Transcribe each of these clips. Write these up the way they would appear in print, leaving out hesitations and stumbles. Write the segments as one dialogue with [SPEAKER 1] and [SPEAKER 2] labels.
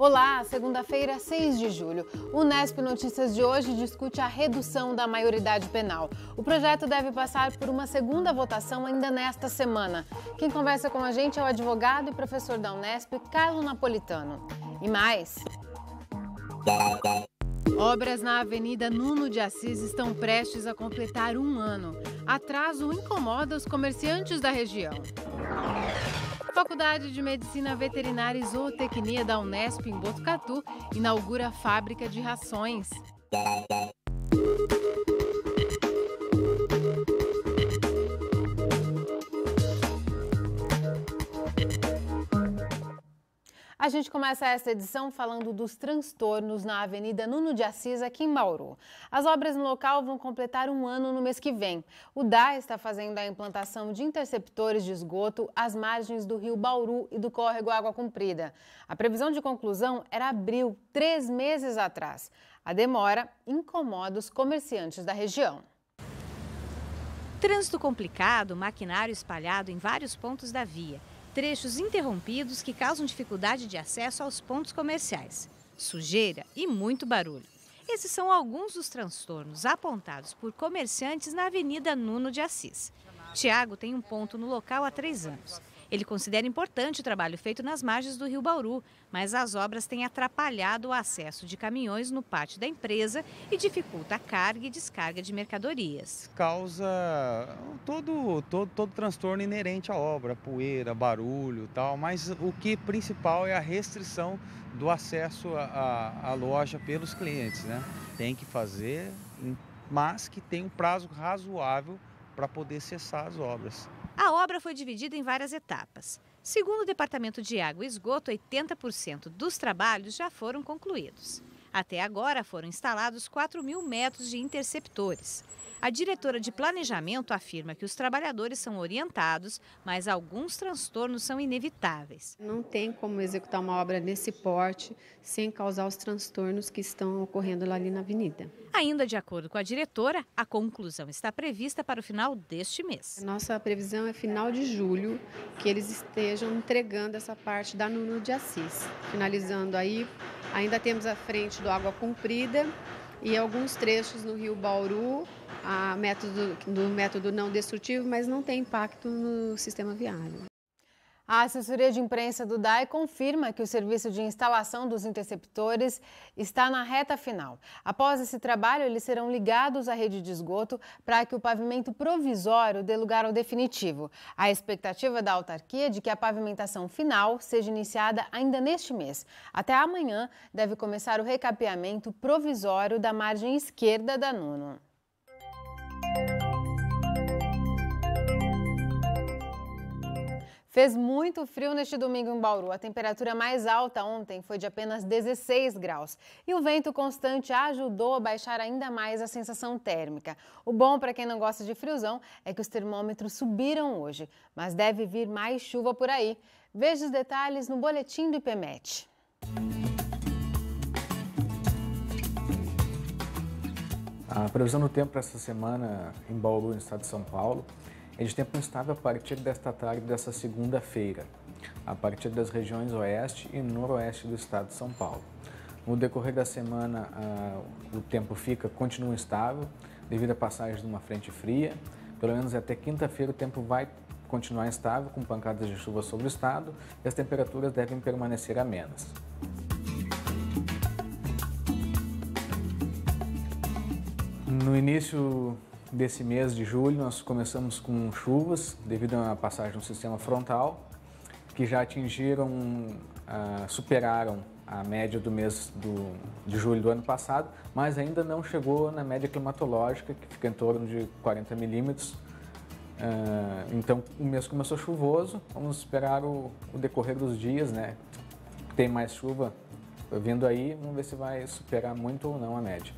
[SPEAKER 1] Olá, segunda-feira, 6 de julho. O Unesp Notícias de hoje discute a redução da maioridade penal. O projeto deve passar por uma segunda votação ainda nesta semana. Quem conversa com a gente é o advogado e professor da Unesp, Carlo Napolitano. E mais... Obras na Avenida Nuno de Assis estão prestes a completar um ano. Atraso incomoda os comerciantes da região. Faculdade de Medicina Veterinária e Zootecnia da Unesp em Botucatu inaugura fábrica de rações. A gente começa esta edição falando dos transtornos na Avenida Nuno de Assis, aqui em Bauru. As obras no local vão completar um ano no mês que vem. O DAE está fazendo a implantação de interceptores de esgoto às margens do rio Bauru e do córrego Água Comprida. A previsão de conclusão era abril, 3 meses atrás. A demora incomoda os comerciantes da região.
[SPEAKER 2] Trânsito complicado, maquinário espalhado em vários pontos da via. Trechos interrompidos que causam dificuldade de acesso aos pontos comerciais, sujeira e muito barulho. Esses são alguns dos transtornos apontados por comerciantes na Avenida Nuno de Assis. Tiago tem um ponto no local há 3 anos. Ele considera importante o trabalho feito nas margens do rio Bauru, mas as obras têm atrapalhado o acesso de caminhões no pátio da empresa e dificulta a carga e descarga de mercadorias.
[SPEAKER 3] Causa todo transtorno inerente à obra, poeira, barulho e tal, mas o que principal é a restrição do acesso à loja pelos clientes, né? Tem que fazer, mas que tem um prazo razoável para poder cessar as obras.
[SPEAKER 2] A obra foi dividida em várias etapas. Segundo o Departamento de Água e Esgoto, 80% dos trabalhos já foram concluídos. Até agora foram instalados 4.000 metros de interceptores. A diretora de planejamento afirma que os trabalhadores são orientados, mas alguns transtornos são inevitáveis.
[SPEAKER 4] Não tem como executar uma obra nesse porte sem causar os transtornos que estão ocorrendo lá ali na avenida.
[SPEAKER 2] Ainda de acordo com a diretora, a conclusão está prevista para o final deste mês.
[SPEAKER 4] Nossa previsão é final de julho, que eles estejam entregando essa parte da Nuno de Assis. Finalizando aí, ainda temos a frente do Água Comprida e alguns trechos no rio Bauru, do método não destrutivo, mas não tem impacto no sistema viário.
[SPEAKER 1] A assessoria de imprensa do DAE confirma que o serviço de instalação dos interceptores está na reta final. Após esse trabalho, eles serão ligados à rede de esgoto para que o pavimento provisório dê lugar ao definitivo. A expectativa da autarquia é de que a pavimentação final seja iniciada ainda neste mês. Até amanhã deve começar o recapeamento provisório da margem esquerda da Nuno. Fez muito frio neste domingo em Bauru. A temperatura mais alta ontem foi de apenas 16 graus. E o vento constante ajudou a baixar ainda mais a sensação térmica. O bom para quem não gosta de friozão é que os termômetros subiram hoje, mas deve vir mais chuva por aí. Veja os detalhes no boletim do IPMET.
[SPEAKER 5] A previsão do tempo para essa semana em Bauru, no estado de São Paulo, é de tempo instável a partir desta tarde dessa segunda-feira, a partir das regiões oeste e noroeste do estado de São Paulo. No decorrer da semana, o tempo continua instável devido à passagem de uma frente fria. Pelo menos até quinta-feira o tempo vai continuar instável, com pancadas de chuva sobre o estado, e as temperaturas devem permanecer amenas. No início desse mês de julho, nós começamos com chuvas devido à passagem do sistema frontal, que já superaram a média do mês de julho do ano passado, mas ainda não chegou na média climatológica, que fica em torno de 40 milímetros. Então, o mês começou chuvoso, vamos esperar o decorrer dos dias, né? Tem mais chuva vindo aí, vamos ver se vai superar muito ou não a média.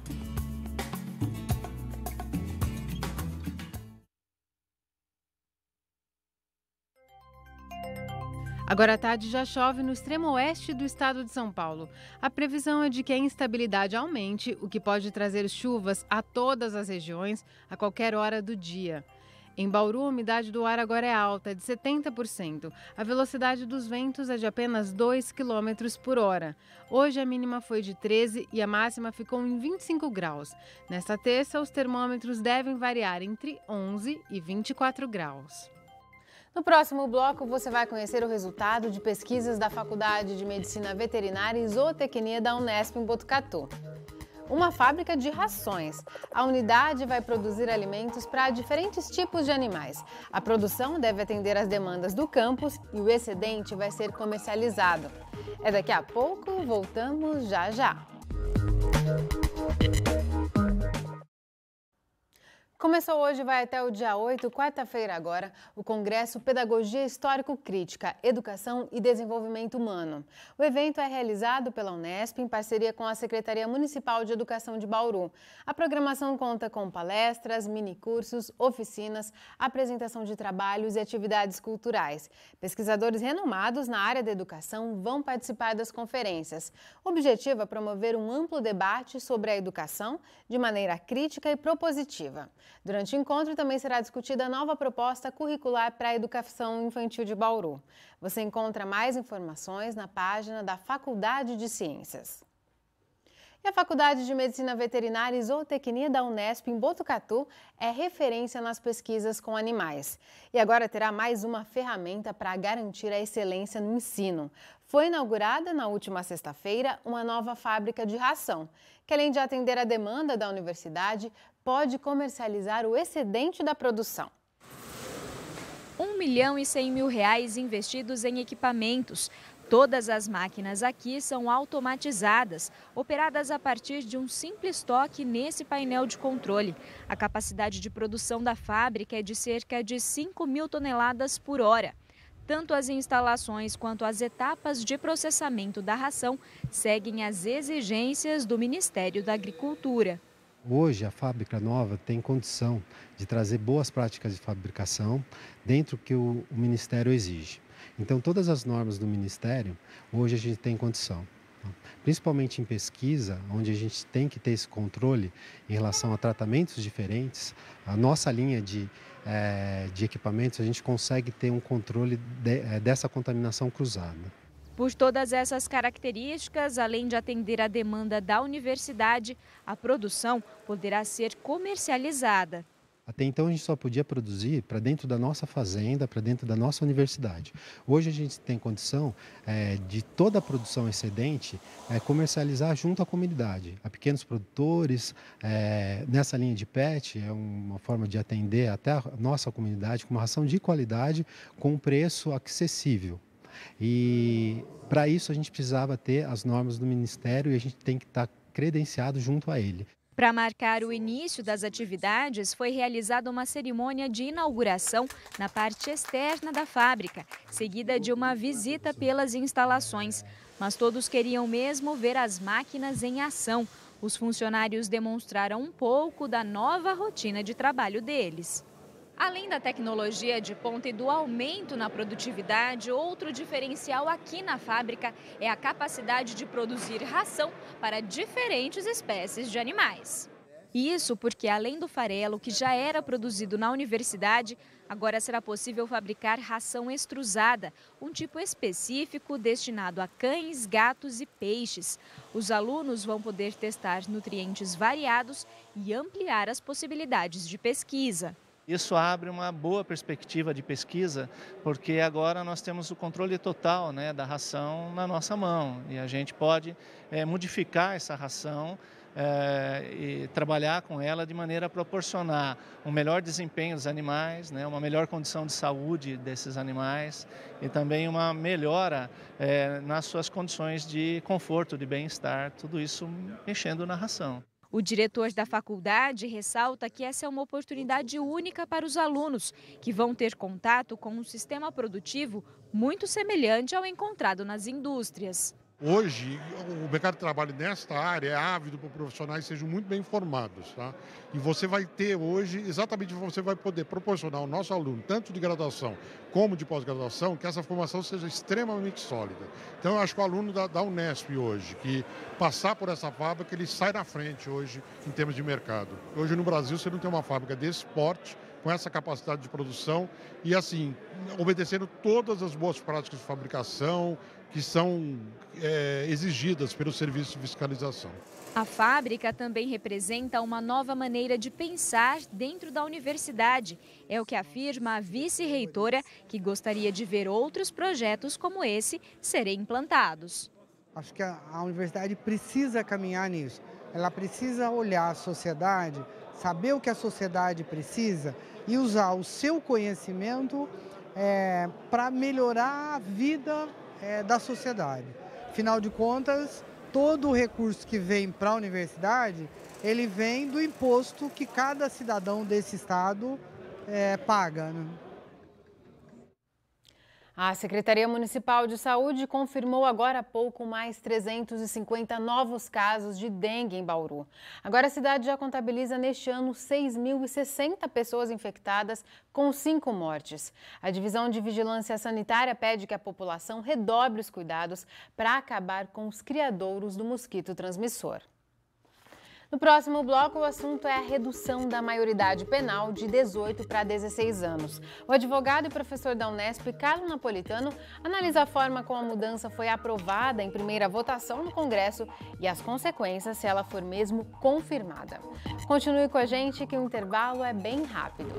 [SPEAKER 1] Agora à tarde já chove no extremo oeste do estado de São Paulo. A previsão é de que a instabilidade aumente, o que pode trazer chuvas a todas as regiões a qualquer hora do dia. Em Bauru, a umidade do ar agora é alta, de 70%. A velocidade dos ventos é de apenas 2 km por hora. Hoje a mínima foi de 13 e a máxima ficou em 25 graus. Nesta terça, os termômetros devem variar entre 11 e 24 graus. No próximo bloco, você vai conhecer o resultado de pesquisas da Faculdade de Medicina Veterinária e Zootecnia da Unesp em Botucatu. Uma fábrica de rações. A unidade vai produzir alimentos para diferentes tipos de animais. A produção deve atender às demandas do campus e o excedente vai ser comercializado. É daqui a pouco, voltamos já já. Começou hoje e vai até o dia 8, quarta-feira agora, o Congresso Pedagogia Histórico-Crítica, Educação e Desenvolvimento Humano. O evento é realizado pela Unesp em parceria com a Secretaria Municipal de Educação de Bauru. A programação conta com palestras, minicursos, oficinas, apresentação de trabalhos e atividades culturais. Pesquisadores renomados na área da educação vão participar das conferências. O objetivo é promover um amplo debate sobre a educação de maneira crítica e propositiva. Durante o encontro também será discutida a nova proposta curricular para a educação infantil de Bauru. Você encontra mais informações na página da Faculdade de Ciências. E a Faculdade de Medicina Veterinária e Zootecnia da Unesp em Botucatu é referência nas pesquisas com animais. E agora terá mais uma ferramenta para garantir a excelência no ensino. Foi inaugurada na última sexta-feira uma nova fábrica de ração, que além de atender a demanda da universidade, pode comercializar o excedente da produção.
[SPEAKER 6] R$1.100.000 investidos em equipamentos. Todas as máquinas aqui são automatizadas, operadas a partir de um simples toque nesse painel de controle. A capacidade de produção da fábrica é de cerca de 5.000 toneladas por hora. Tanto as instalações quanto as etapas de processamento da ração seguem as exigências do Ministério da Agricultura.
[SPEAKER 7] Hoje a fábrica nova tem condição de trazer boas práticas de fabricação dentro do que o Ministério exige. Então todas as normas do Ministério, hoje a gente tem condição. Principalmente em pesquisa, onde a gente tem que ter esse controle em relação a tratamentos diferentes, a nossa linha de equipamentos, a gente consegue ter um controle dessa contaminação cruzada.
[SPEAKER 6] Por todas essas características, além de atender a demanda da universidade, a produção poderá ser comercializada.
[SPEAKER 7] Até então a gente só podia produzir para dentro da nossa fazenda, para dentro da nossa universidade. Hoje a gente tem condição de toda a produção excedente comercializar junto à comunidade. A pequenos produtores, nessa linha de PET, é uma forma de atender até a nossa comunidade com uma ração de qualidade, com um preço acessível. E para isso a gente precisava ter as normas do Ministério e a gente tem que estar credenciado junto a ele.
[SPEAKER 6] Para marcar o início das atividades, foi realizada uma cerimônia de inauguração na parte externa da fábrica, seguida de uma visita pelas instalações. Mas todos queriam mesmo ver as máquinas em ação. Os funcionários demonstraram um pouco da nova rotina de trabalho deles. Além da tecnologia de ponta e do aumento na produtividade, outro diferencial aqui na fábrica é a capacidade de produzir ração para diferentes espécies de animais. Isso porque, além do farelo, que já era produzido na universidade, agora será possível fabricar ração extrusada, um tipo específico destinado a cães, gatos e peixes. Os alunos vão poder testar nutrientes variados e ampliar as possibilidades de pesquisa.
[SPEAKER 8] Isso abre uma boa perspectiva de pesquisa, porque agora nós temos o controle total, da ração na nossa mão. E a gente pode modificar essa ração e trabalhar com ela de maneira a proporcionar um melhor desempenho dos animais, uma melhor condição de saúde desses animais e também uma melhora nas suas condições de conforto, de bem-estar, tudo isso mexendo na ração.
[SPEAKER 6] O diretor da faculdade ressalta que essa é uma oportunidade única para os alunos, que vão ter contato com um sistema produtivo muito semelhante ao encontrado nas indústrias.
[SPEAKER 9] Hoje, o mercado de trabalho nesta área é ávido para profissionais que sejam muito bem formados. Tá? E você vai ter hoje, exatamente você vai poder proporcionar ao nosso aluno, tanto de graduação como de pós-graduação, que essa formação seja extremamente sólida. Então, eu acho que o aluno da Unesp hoje, que passar por essa fábrica, ele sai na frente hoje em termos de mercado. Hoje no Brasil, você não tem uma fábrica desse porte, com essa capacidade de produção e, assim, obedecendo todas as boas práticas de fabricação que são exigidas pelo serviço de fiscalização.
[SPEAKER 6] A fábrica também representa uma nova maneira de pensar dentro da universidade. É o que afirma a vice-reitora, que gostaria de ver outros projetos como esse serem implantados.
[SPEAKER 10] Acho que a universidade precisa caminhar nisso. Ela precisa olhar a sociedade, saber o que a sociedade precisa e usar o seu conhecimento para melhorar a vida da sociedade. Afinal de contas, todo o recurso que vem para a universidade, ele vem do imposto que cada cidadão desse estado paga, né?
[SPEAKER 1] A Secretaria Municipal de Saúde confirmou agora há pouco mais 350 novos casos de dengue em Bauru. Agora a cidade já contabiliza neste ano 6.060 pessoas infectadas, com 5 mortes. A Divisão de Vigilância Sanitária pede que a população redobre os cuidados para acabar com os criadouros do mosquito transmissor. No próximo bloco, o assunto é a redução da maioridade penal de 18 para 16 anos. O advogado e professor da Unesp, Carlos Napolitano, analisa a forma como a mudança foi aprovada em primeira votação no Congresso e as consequências se ela for mesmo confirmada. Continue com a gente que o intervalo é bem rápido.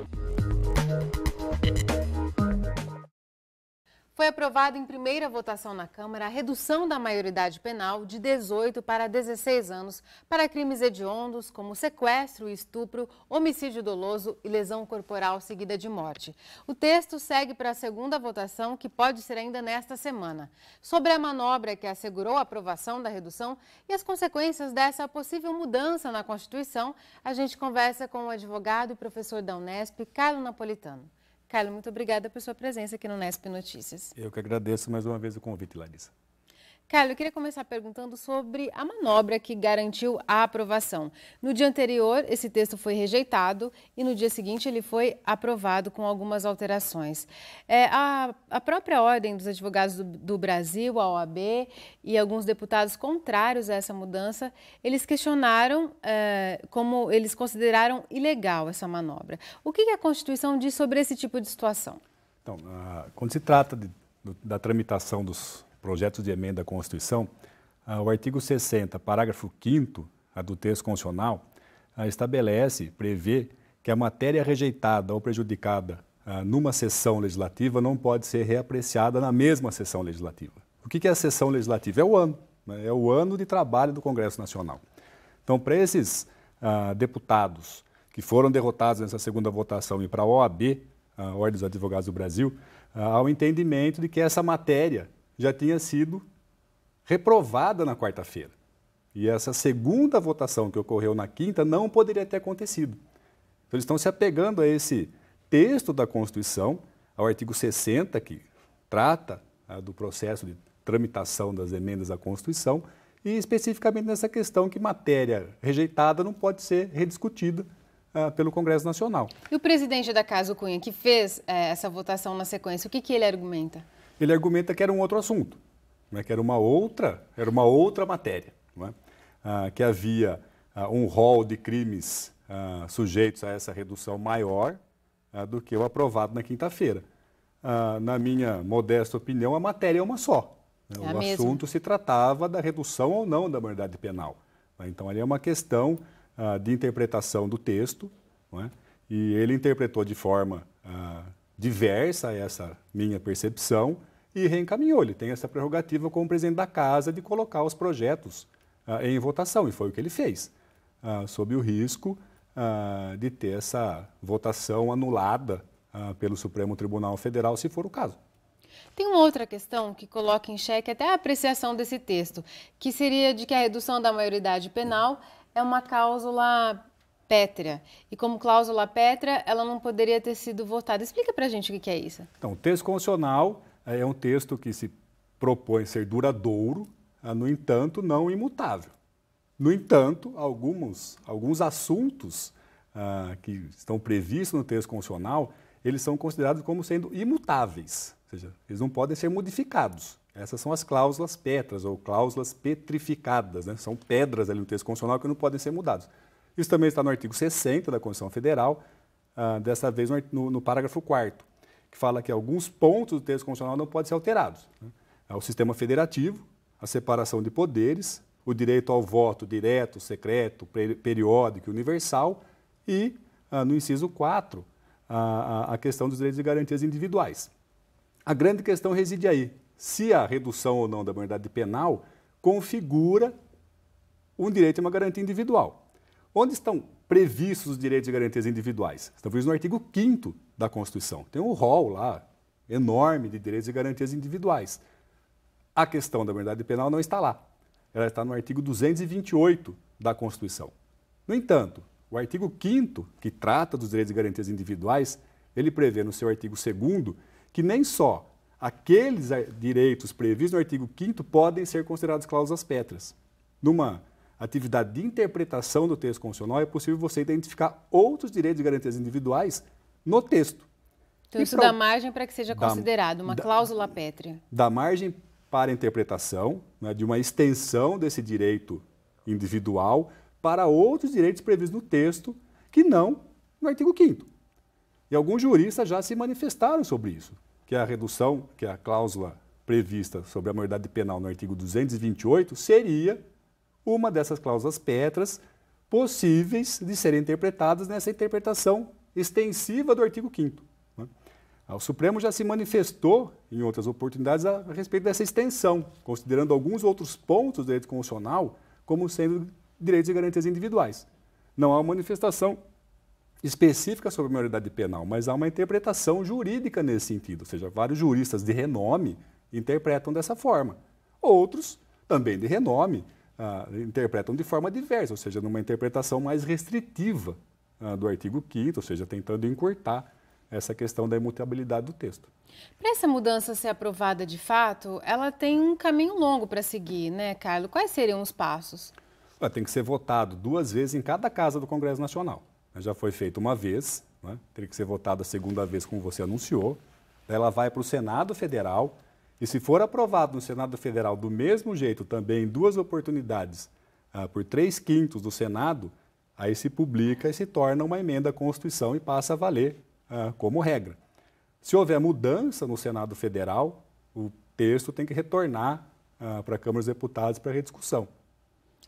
[SPEAKER 1] Foi aprovado em primeira votação na Câmara a redução da maioridade penal de 18 para 16 anos para crimes hediondos como sequestro, estupro, homicídio doloso e lesão corporal seguida de morte. O texto segue para a segunda votação, que pode ser ainda nesta semana. Sobre a manobra que assegurou a aprovação da redução e as consequências dessa possível mudança na Constituição, a gente conversa com o advogado e professor da Unesp, Carlos Napolitano. Carlos, muito obrigada por sua presença aqui no Unesp Notícias.
[SPEAKER 11] Eu que agradeço mais uma vez o convite, Larissa.
[SPEAKER 1] Carlos, eu queria começar perguntando sobre a manobra que garantiu a aprovação. No dia anterior, esse texto foi rejeitado e no dia seguinte ele foi aprovado com algumas alterações. A própria Ordem dos Advogados do Brasil, a OAB, e alguns deputados contrários a essa mudança, eles questionaram como eles consideraram ilegal essa manobra. O que a Constituição diz sobre esse tipo de situação?
[SPEAKER 11] Então, quando se trata da tramitação dos projetos de emenda à Constituição, o artigo 60, parágrafo 5º do texto constitucional, prevê que a matéria rejeitada ou prejudicada numa sessão legislativa não pode ser reapreciada na mesma sessão legislativa. O que é a sessão legislativa? É o ano, né? É o ano de trabalho do Congresso Nacional. Então, para esses deputados que foram derrotados nessa segunda votação e para a OAB, a Ordem dos Advogados do Brasil, há o entendimento de que essa matéria já tinha sido reprovada na quarta-feira. E essa segunda votação que ocorreu na quinta não poderia ter acontecido. Então, eles estão se apegando a esse texto da Constituição, ao artigo 60, que trata do processo de tramitação das emendas à Constituição, e especificamente nessa questão que matéria rejeitada não pode ser rediscutida pelo Congresso Nacional.
[SPEAKER 1] E o presidente da Casa, o Cunha, que fez essa votação na sequência, o que ele argumenta?
[SPEAKER 11] Ele argumenta que era um outro assunto, né, que era uma outra matéria, não é? Que havia um rol de crimes sujeitos a essa redução maior do que o aprovado na quinta-feira. Na minha modesta opinião, a matéria é uma só. Né? O assunto se tratava da redução ou não da maioridade penal. Né? Então, ali é uma questão de interpretação do texto, não é? E ele interpretou de forma diversa essa minha percepção e reencaminhou. Ele tem essa prerrogativa como presidente da Casa de colocar os projetos em votação, e foi o que ele fez, sob o risco de ter essa votação anulada pelo Supremo Tribunal Federal, se for o caso.
[SPEAKER 1] Tem uma outra questão que coloca em xeque até a apreciação desse texto, que seria de que a redução da maioridade penal é uma cláusula pétrea. E como cláusula pétrea, ela não poderia ter sido votada. Explica pra gente o que é isso.
[SPEAKER 11] Então, o texto constitucional é um texto que se propõe ser duradouro, no entanto, não imutável. No entanto, alguns assuntos que estão previstos no texto constitucional, eles são considerados como sendo imutáveis, ou seja, eles não podem ser modificados. Essas são as cláusulas pétreas ou cláusulas petrificadas, né? São pedras ali no texto constitucional que não podem ser mudados. Isso também está no artigo 60 da Constituição Federal, dessa vez no parágrafo 4º, que fala que alguns pontos do texto constitucional não podem ser alterados. O sistema federativo, a separação de poderes, o direito ao voto direto, secreto, periódico e universal e, no inciso 4, a questão dos direitos e garantias individuais. A grande questão reside aí, se a redução ou não da maioridade penal configura um direito e uma garantia individual. Onde estão previstos os direitos e garantias individuais? Estão previstos no artigo 5º da Constituição. Tem um rol lá enorme de direitos e garantias individuais. A questão da maioridade penal não está lá. Ela está no artigo 228 da Constituição. No entanto, o artigo 5º, que trata dos direitos e garantias individuais, ele prevê no seu artigo 2º que nem só aqueles direitos previstos no artigo 5º podem ser considerados cláusulas pétreas. Numa atividade de interpretação do texto constitucional, é possível você identificar outros direitos e garantias individuais no texto.
[SPEAKER 1] Então, isso dá margem para que seja considerado uma cláusula pétrea.
[SPEAKER 11] Dá margem para a interpretação, né, de uma extensão desse direito individual para outros direitos previstos no texto que não no artigo 5º. E alguns juristas já se manifestaram sobre isso, que a redução, que a cláusula prevista sobre a maioridade penal no artigo 228 seria uma dessas cláusulas pétreas possíveis de serem interpretadas nessa interpretação extensiva do artigo 5º. O Supremo já se manifestou em outras oportunidades a respeito dessa extensão, considerando alguns outros pontos do direito constitucional como sendo direitos e garantias individuais. Não há uma manifestação específica sobre a maioridade penal, mas há uma interpretação jurídica nesse sentido, ou seja, vários juristas de renome interpretam dessa forma. Outros, também de renome, interpretam de forma diversa, ou seja, numa interpretação mais restritiva do artigo 5º, ou seja, tentando encurtar essa questão da imutabilidade do texto.
[SPEAKER 1] Para essa mudança ser aprovada de fato, ela tem um caminho longo para seguir, né, Carlos? Quais seriam os passos?
[SPEAKER 11] Ela tem que ser votado 2 vezes em cada casa do Congresso Nacional. Já foi feito uma vez, né? Teria que ser votada a segunda vez, como você anunciou. Daí ela vai para o Senado Federal e, se for aprovado no Senado Federal do mesmo jeito, também em 2 oportunidades, por 3/5 do Senado, aí se publica e se torna uma emenda à Constituição e passa a valer como regra. Se houver mudança no Senado Federal, o texto tem que retornar para a Câmara dos Deputados para rediscussão.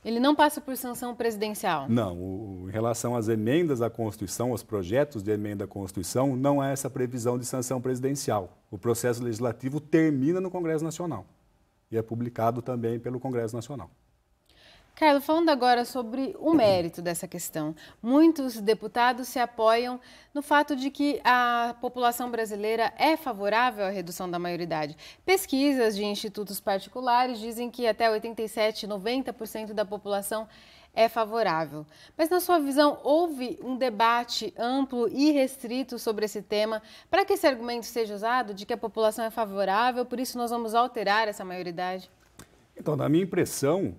[SPEAKER 1] Ele não passa por sanção presidencial?
[SPEAKER 11] Não. Em relação às emendas à Constituição, aos projetos de emenda à Constituição, não há essa previsão de sanção presidencial. O processo legislativo termina no Congresso Nacional e é publicado também pelo Congresso Nacional.
[SPEAKER 1] Carlos, falando agora sobre o mérito dessa questão, muitos deputados se apoiam no fato de que a população brasileira é favorável à redução da maioridade. Pesquisas de institutos particulares dizem que até 87%, 90% da população é favorável. Mas, na sua visão, houve um debate amplo e restrito sobre esse tema para que esse argumento seja usado de que a população é favorável, por isso nós vamos alterar essa maioridade?
[SPEAKER 11] Então, na minha impressão,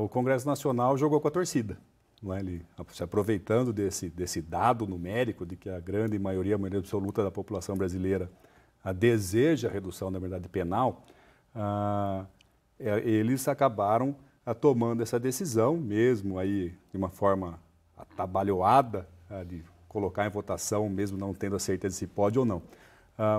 [SPEAKER 11] o Congresso Nacional jogou com a torcida. Não é? Ele, se aproveitando desse dado numérico de que a maioria absoluta da população brasileira deseja a redução da maioridade penal, eles acabaram tomando essa decisão, mesmo aí de uma forma atabalhoada, de colocar em votação, mesmo não tendo a certeza se pode ou não.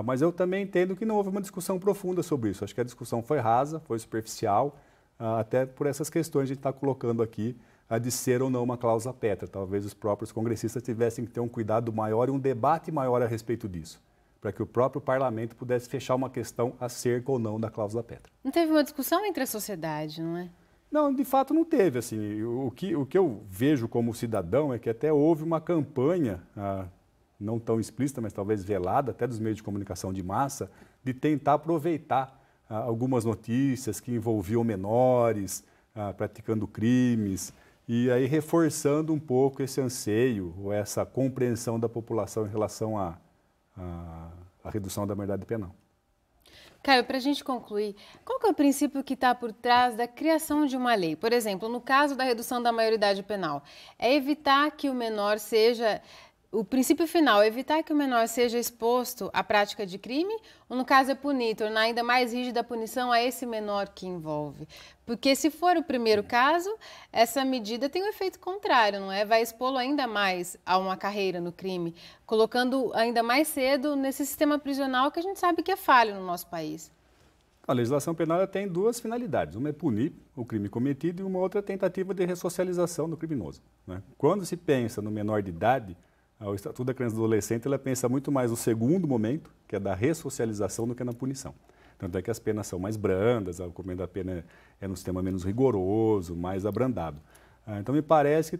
[SPEAKER 11] Mas eu também entendo que não houve uma discussão profunda sobre isso. Acho que a discussão foi rasa, foi superficial, até por essas questões que a gente está colocando aqui, de ser ou não uma cláusula pétrea. Talvez os próprios congressistas tivessem que ter um cuidado maior e um debate maior a respeito disso, para que o próprio parlamento pudesse fechar uma questão acerca ou não da cláusula pétrea.
[SPEAKER 1] Não teve uma discussão entre a sociedade, não é?
[SPEAKER 11] Não, de fato não teve. Assim, o que eu vejo como cidadão é que até houve uma campanha, não tão explícita, mas talvez velada, até dos meios de comunicação de massa, de tentar aproveitar algumas notícias que envolviam menores, praticando crimes, e aí reforçando um pouco esse anseio ou essa compreensão da população em relação à redução da maioridade penal.
[SPEAKER 1] Caio, para a gente concluir, qual que é o princípio que está por trás da criação de uma lei? Por exemplo, no caso da redução da maioridade penal, é evitar que o menor seja o princípio final é evitar que o menor seja exposto à prática de crime, ou no caso é punir, tornar ainda mais rígida a punição a esse menor que envolve? Porque se for o primeiro caso, essa medida tem um efeito contrário, não é? Vai expô-lo ainda mais a uma carreira no crime, colocando ainda mais cedo nesse sistema prisional que a gente sabe que é falho no nosso país.
[SPEAKER 11] A legislação penal tem duas finalidades. Uma é punir o crime cometido e uma outra é a tentativa de ressocialização do criminoso, né? Quando se pensa no menor de idade, o Estatuto da Criança e do Adolescente, ela pensa muito mais no segundo momento, que é da ressocialização, do que na punição. Tanto é que as penas são mais brandas, o cumprimento da pena é no sistema menos rigoroso, mais abrandado. Então, me parece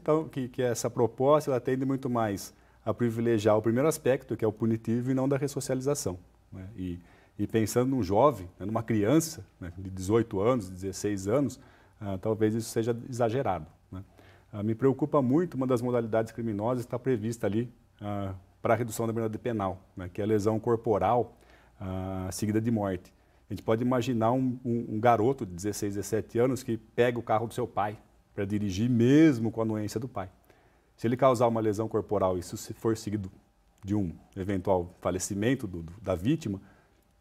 [SPEAKER 11] que essa proposta ela tende muito mais a privilegiar o primeiro aspecto, que é o punitivo, e não da ressocialização, né? E pensando num jovem, né, numa criança, né, de 18 anos, 16 anos, talvez isso seja exagerado, né? Me preocupa muito uma das modalidades criminosas que está prevista ali para a redução da penalidade penal, né, que é a lesão corporal seguida de morte. A gente pode imaginar um garoto de 16, 17 anos que pega o carro do seu pai para dirigir mesmo com a anuência do pai. Se ele causar uma lesão corporal e isso for seguido de um eventual falecimento da vítima,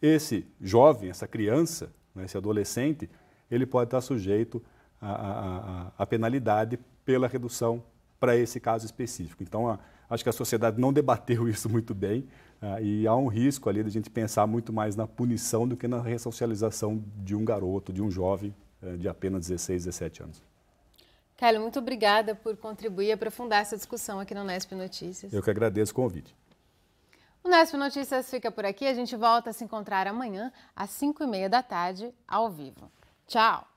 [SPEAKER 11] esse jovem, essa criança, né, esse adolescente, ele pode estar sujeito à penalidade pela redução para esse caso específico. Então, acho que a sociedade não debateu isso muito bem e há um risco ali de a gente pensar muito mais na punição do que na ressocialização de um garoto, de um jovem de apenas 16, 17 anos.
[SPEAKER 1] Caio, muito obrigada por contribuir e aprofundar essa discussão aqui no Unesp Notícias.
[SPEAKER 11] Eu que agradeço o convite.
[SPEAKER 1] O Unesp Notícias fica por aqui. A gente volta a se encontrar amanhã, às 5h30 da tarde, ao vivo. Tchau!